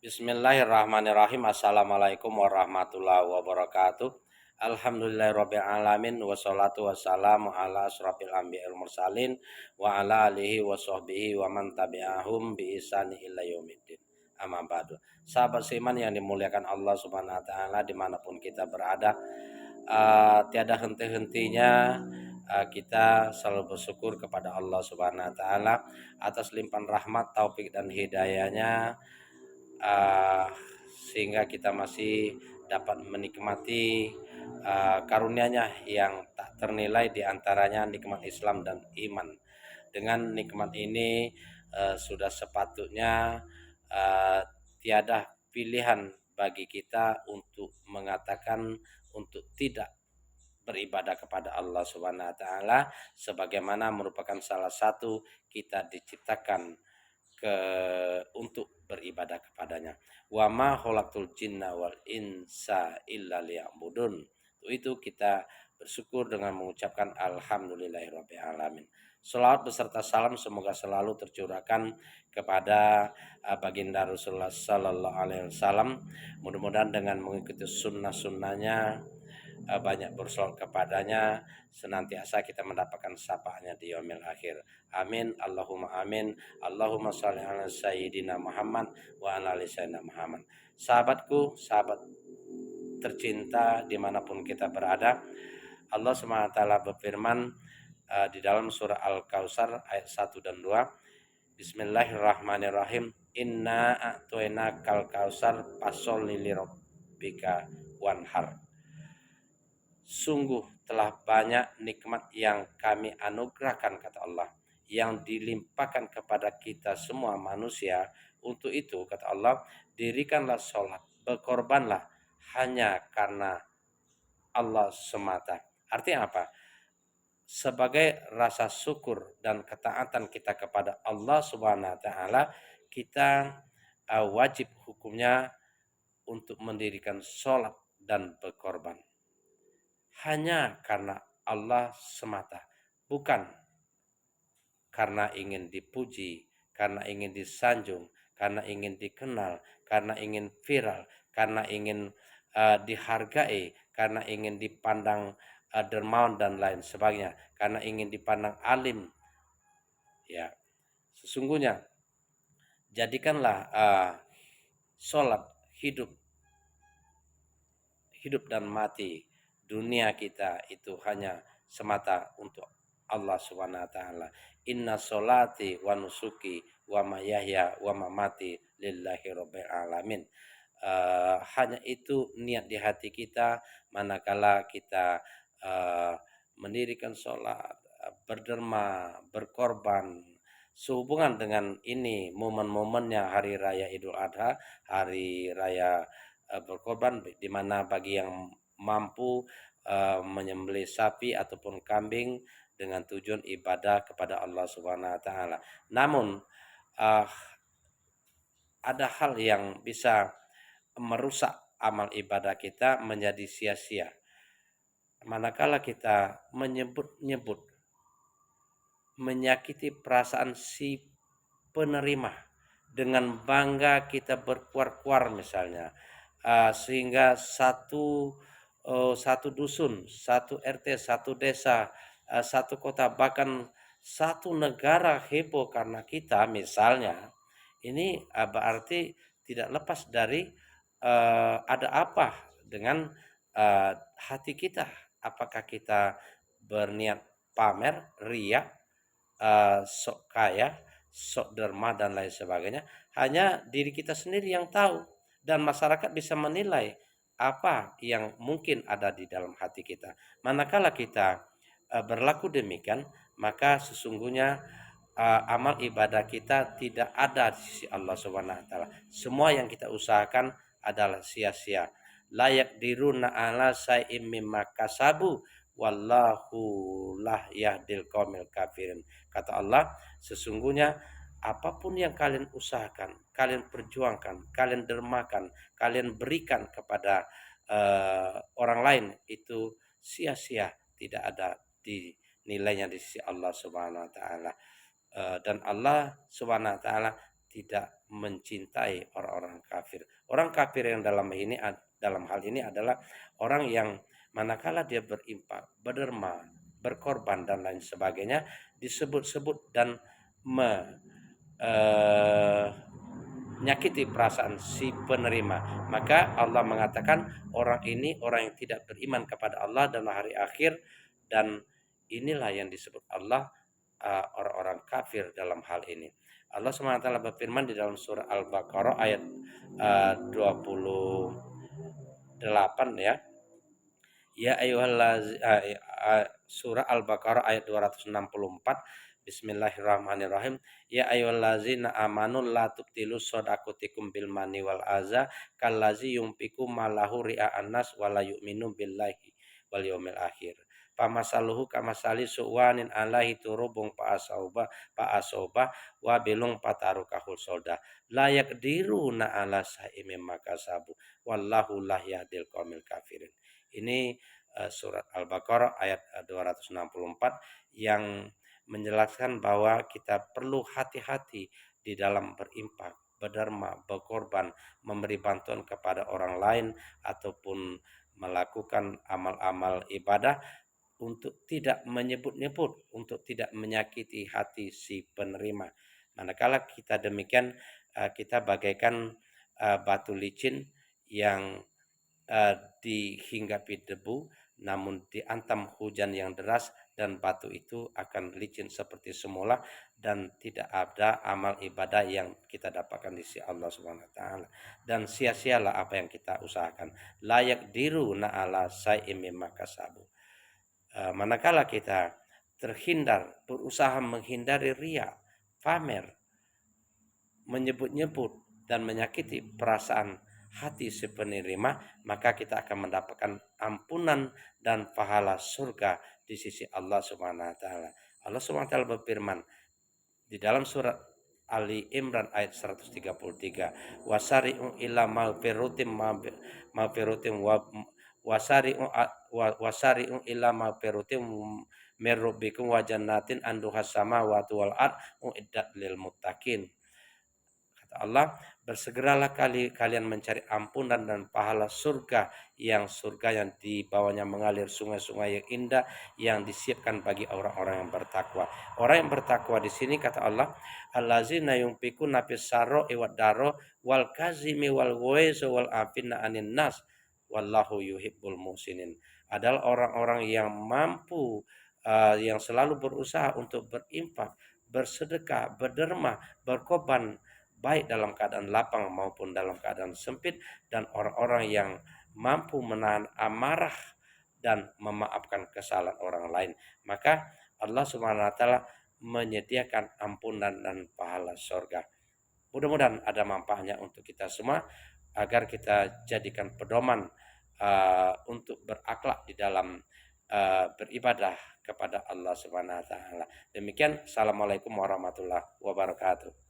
Bismillahirrahmanirrahim. Assalamualaikum warahmatullahi wabarakatuh. Alhamdulillahirabbil alamin wassalatu wassalamu ala asrofil anbiya'il mursalin wa ala alihi wa sahbihi wa man tabi'ahum bi ihsani ila yaumiddin. Amma ba'du. Sahabat seiman yang dimuliakan Allah Subhanahu wa taala dimanapun kita berada, tiada henti-hentinya kita selalu bersyukur kepada Allah Subhanahu wa taala atas limpahan rahmat, taufik dan hidayahnya, uh, sehingga kita masih dapat menikmati karunia-Nya yang tak ternilai, diantaranya nikmat Islam dan iman. Dengan nikmat ini sudah sepatutnya uh, tiada pilihan bagi kita untuk mengatakan untuk tidak beribadah kepada Allah Subhanahu wa taala, sebagaimana merupakan salah satu kita diciptakan untuk beribadah kepadanya. Wa ma khalaqtul jinna wal insa illa liya'budun. Itu kita bersyukur dengan mengucapkan alhamdulillahirabbil alamin. Salawat beserta salam semoga selalu tercurahkan kepada baginda Rasulullah sallallahu alaihi wasallam. Mudah-mudahan dengan mengikuti sunnah-sunnahnya, banyak bersolawat kepadanya, senantiasa kita mendapatkan syafaatnya di yaumil akhir. Amin, Allahumma amin. Allahumma sholli ala sayyidina Muhammad wa ala ali sayyidina Muhammad. Sahabatku, sahabat tercinta dimanapun kita berada, Allah SWT berfirman di dalam surah Al-Kautsar ayat 1 dan 2. Bismillahirrahmanirrahim. Inna a'toina kal kausar fasholli lirabbika wanhar. Sungguh telah banyak nikmat yang kami anugerahkan, kata Allah, yang dilimpahkan kepada kita semua manusia. Untuk itu, kata Allah, dirikanlah sholat, berkorbanlah hanya karena Allah semata. Artinya apa? Sebagai rasa syukur dan ketaatan kita kepada Allah Subhanahu wa taala, kita wajib hukumnya untuk mendirikan sholat dan berkorban hanya karena Allah semata, bukan karena ingin dipuji, karena ingin disanjung, karena ingin dikenal, karena ingin viral, karena ingin dihargai, karena ingin dipandang dermawan dan lain sebagainya, karena ingin dipandang alim. Ya, sesungguhnya jadikanlah sholat hidup dan mati dunia kita itu hanya semata untuk Allah Subhanahu wa taala. Inna sholati wa nusuki wa mahyaya wa mamati lillahi rabbil alamin. Hanya itu niat di hati kita manakala kita mendirikan sholat, berderma, berkorban. Sehubungan dengan ini momen-momennya hari raya Idul Adha, hari raya berkorban, di mana bagi yang mampu menyembelih sapi ataupun kambing dengan tujuan ibadah kepada Allah Subhanahu wa taala. Namun ada hal yang bisa merusak amal ibadah kita menjadi sia-sia. Manakala kita menyebut-nyebut, menyakiti perasaan si penerima, dengan bangga kita berkuar-kuar misalnya, sehingga satu dusun, satu RT, satu desa, satu kota, bahkan satu negara heboh karena kita misalnya. Ini berarti tidak lepas dari ada apa dengan hati kita. Apakah kita berniat pamer, riya, sok kaya, sok derma dan lain sebagainya? Hanya diri kita sendiri yang tahu, dan masyarakat bisa menilai apa yang mungkin ada di dalam hati kita. Manakala kita berlaku demikian, maka sesungguhnya amal ibadah kita tidak ada di sisi Allah Subhanahu wa taala. Semua yang kita usahakan adalah sia-sia. Layak diruna ala saim mimma kasabu wallahu lah yahdil qaumil kafirin. Kata Allah, sesungguhnya apapun yang kalian usahakan, kalian perjuangkan, kalian dermakan, kalian berikan kepada orang lain, itu sia-sia, tidak ada di nilainya di sisi Allah Subhanahu wa taala. Dan Allah Subhanahu wa taala tidak mencintai orang-orang kafir. Orang kafir yang dalam hal ini adalah orang yang manakala dia berinfak, berderma, berkorban dan lain sebagainya disebut-sebut dan menyakiti perasaan si penerima. Maka Allah mengatakan orang ini orang yang tidak beriman kepada Allah dan hari akhir, dan inilah yang disebut Allah orang-orang kafir dalam hal ini. Allah SWT berfirman di dalam surah Al-Baqarah ayat 28 ya. Ya surah Al-Baqarah ayat 264. Bismillahirrahmanirrahim. Ya ayyuhallazina amanu la tubtilu shadaqatikum bil mani wal aza kallazi yumpiku malahu ria'an nas wa la yu'minu billahi wal yaumil akhir. Pamasaluhu kamasali su'wanin alaihi turubung pa'asoba wa bilung patarukahul solda la yakdiruna ala sa'imim makasabu wallahu la yahdil qaumil kafirin. Ini surat Al-Baqarah ayat 264 yang menjelaskan bahwa kita perlu hati-hati di dalam berinfak, berderma, berkorban, memberi bantuan kepada orang lain ataupun melakukan amal-amal ibadah untuk tidak menyebut-nyebut, untuk tidak menyakiti hati si penerima. Manakala kita demikian, kita bagaikan batu licin yang dihinggapi debu, namun diantam hujan yang deras dan batu itu akan licin seperti semula dan tidak ada amal ibadah yang kita dapatkan di sisi Allah Subhanahu wa taala, dan sia-sialah apa yang kita usahakan. Layak diru na'ala saim mimma kasabu. Manakala kita berusaha menghindari riya, pamer, menyebut-nyebut dan menyakiti perasaan hati si penerima, maka kita akan mendapatkan ampunan dan pahala surga di sisi Allah Subhanahu wa taala. Allah Subhanahu wa taala berfirman di dalam surat Ali Imran ayat 133, wasari'u ila maghfiratin wasari'u ila maghfiratin mir rabbikum wa jannatin anduhas samawati wal ard uiddat lil muttaqin. Kata Allah, bersegeralah kalian mencari ampunan dan pahala surga yang di bawahnya mengalir sungai-sungai yang indah yang disiapkan bagi orang-orang yang bertakwa. Orang yang bertakwa di sini kata Allah, allazina yunfikuna fis sarra'i wad dharra wal kazimi wal ghaizi wal afina 'anin nas wallahu yuhibbul muhsinin. Adalah orang-orang yang mampu, yang selalu berusaha untuk berinfak, bersedekah, berderma, berkorban, baik dalam keadaan lapang maupun dalam keadaan sempit, dan orang-orang yang mampu menahan amarah dan memaafkan kesalahan orang lain. Maka Allah Subhanahu wa taala menyediakan ampunan dan pahala surga. Mudah-mudahan ada manfaatnya untuk kita semua agar kita jadikan pedoman untuk berakhlak di dalam beribadah kepada Allah Subhanahu wa taala. Demikian, assalamualaikum warahmatullahi wabarakatuh.